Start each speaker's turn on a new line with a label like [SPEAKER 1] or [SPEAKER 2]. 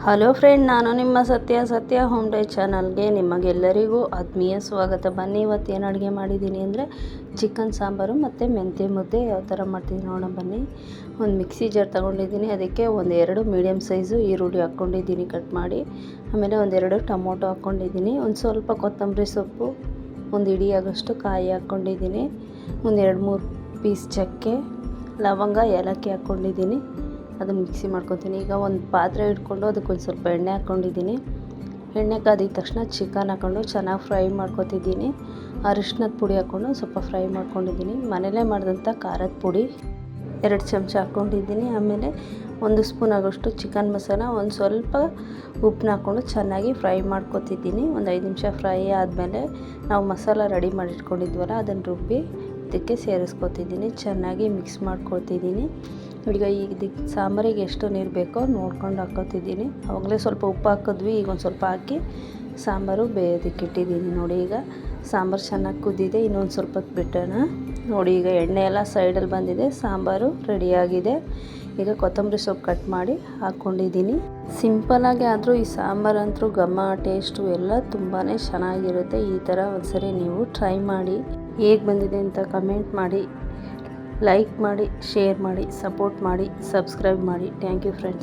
[SPEAKER 1] Hello friend, ನಾನು ನಿಮ್ಮ ಸತ್ಯ ಹೋಮ್ ಡೇ ಚಾನಲ್ಗೆ ನಿಮಗೆಲ್ಲರಿಗೂ ಆತ್ಮೀಯ ಸ್ವಾಗತ. ಬನ್ನಿ, ಇವತ್ತು ಏನು ಅಡುಗೆ ಮಾಡಿದ್ದೀನಿ ಅಂದರೆ ಚಿಕನ್ ಸಾಂಬಾರು ಮತ್ತು ಮೆಂತ್ಯ ಮುದ್ದೆ ಯಾವ ಥರ ಮಾಡ್ತೀನಿ ನೋಡೋಣ ಬನ್ನಿ. ಒಂದು ಮಿಕ್ಸಿ ಜಾರ್ ತೊಗೊಂಡಿದ್ದೀನಿ, ಅದಕ್ಕೆ ಒಂದೆರಡು ಮೀಡಿಯಮ್ ಸೈಜು ಈರುಳ್ಳಿ ಹಾಕ್ಕೊಂಡಿದ್ದೀನಿ ಕಟ್ ಮಾಡಿ. ಆಮೇಲೆ ಒಂದೆರಡು ಟೊಮೊಟೊ ಹಾಕ್ಕೊಂಡಿದ್ದೀನಿ, ಒಂದು ಸ್ವಲ್ಪ ಕೊತ್ತಂಬರಿ ಸೊಪ್ಪು, ಒಂದು ಹಿಡಿಯಾಗಷ್ಟು ಕಾಯಿ ಹಾಕ್ಕೊಂಡಿದ್ದೀನಿ, ಒಂದು 2-3 ಪೀಸ್ ಚಕ್ಕೆ, ಲವಂಗ, ಏಲಕ್ಕಿ ಹಾಕ್ಕೊಂಡಿದ್ದೀನಿ. ಅದನ್ನು ಮಿಕ್ಸಿ ಮಾಡ್ಕೊತೀನಿ. ಈಗ ಒಂದು ಪಾತ್ರೆ ಇಟ್ಕೊಂಡು ಅದಕ್ಕೊಂದು ಸ್ವಲ್ಪ ಎಣ್ಣೆ ಹಾಕ್ಕೊಂಡಿದ್ದೀನಿ. ಎಣ್ಣೆ ಕಾದಿದ ತಕ್ಷಣ ಚಿಕನ್ ಹಾಕ್ಕೊಂಡು ಚೆನ್ನಾಗಿ ಫ್ರೈ ಮಾಡ್ಕೊತಿದ್ದೀನಿ. ಅರಿಶಿನದ ಪುಡಿ ಹಾಕ್ಕೊಂಡು ಸ್ವಲ್ಪ ಫ್ರೈ ಮಾಡ್ಕೊಂಡಿದ್ದೀನಿ. ಮನೇಲೇ ಮಾಡಿದಂಥ ಖಾರದ ಪುಡಿ 2 ಚಮಚ ಹಾಕ್ಕೊಂಡಿದ್ದೀನಿ. ಆಮೇಲೆ 1 ಸ್ಪೂನ್ ಆಗೋಷ್ಟು ಚಿಕನ್ ಮಸಾಲ, ಒಂದು ಸ್ವಲ್ಪ ಉಪ್ಪನ್ನ ಹಾಕ್ಕೊಂಡು ಚೆನ್ನಾಗಿ ಫ್ರೈ ಮಾಡ್ಕೊತಿದ್ದೀನಿ. ಒಂದು 5 ನಿಮಿಷ ಫ್ರೈ ಆದಮೇಲೆ ನಾವು ಮಸಾಲ ರೆಡಿ ಮಾಡಿಟ್ಕೊಂಡಿದ್ವಲ್ಲ ಅದನ್ನು ರುಬ್ಬಿ ಇದಕ್ಕೆ ಸೇರಿಸ್ಕೊತಿದ್ದೀನಿ. ಚೆನ್ನಾಗಿ ಮಿಕ್ಸ್ ಮಾಡ್ಕೊತಿದ್ದೀನಿ. ಈಗ ಇದಕ್ಕೆ ಸಾಂಬಾರಿಗೆ ಎಷ್ಟು ನೀರು ಬೇಕೋ ನೋಡ್ಕೊಂಡು ಹಾಕ್ಕೊತಿದ್ದೀನಿ. ಆವಾಗಲೇ ಸ್ವಲ್ಪ ಉಪ್ಪು ಹಾಕಿದ್ವಿ, ಈಗ ಒಂದು ಸ್ವಲ್ಪ ಹಾಕಿ ಸಾಂಬಾರು ಬೇಯೋದಕ್ಕೆ ಇಟ್ಟಿದ್ದೀನಿ. ನೋಡಿ, ಈಗ ಸಾಂಬಾರು ಚೆನ್ನಾಗಿ ಕುದ್ದಿದೆ. ಇನ್ನೊಂದು ಸ್ವಲ್ಪ ಹೊತ್ತು ಬಿಟ್ಟೋಣ. ನೋಡಿ, ಈಗ ಎಣ್ಣೆ ಎಲ್ಲ ಸೈಡಲ್ಲಿ ಬಂದಿದೆ, ಸಾಂಬಾರು ರೆಡಿಯಾಗಿದೆ. ಈಗ ಕೊತ್ತಂಬರಿ ಸೊಪ್ಪು ಕಟ್ ಮಾಡಿ ಹಾಕ್ಕೊಂಡಿದ್ದೀನಿ. ಸಿಂಪಲ್ಲಾಗಿ ಆದರೂ ಈ ಸಾಂಬಾರಂತೂ ಘಮ, ಟೇಸ್ಟು ಎಲ್ಲ ತುಂಬಾ ಚೆನ್ನಾಗಿರುತ್ತೆ. ಈ ಥರ ಒಂದ್ಸರಿ ನೀವು ಟ್ರೈ ಮಾಡಿ, ಹೇಗೆ ಬಂದಿದೆ ಅಂತ ಕಮೆಂಟ್ ಮಾಡಿ, ಲೈಕ್ ಮಾಡಿ, ಶೇರ್ ಮಾಡಿ, ಸಪೋರ್ಟ್ ಮಾಡಿ, ಸಬ್ಸ್ಕ್ರೈಬ್ ಮಾಡಿ. Thank you friends.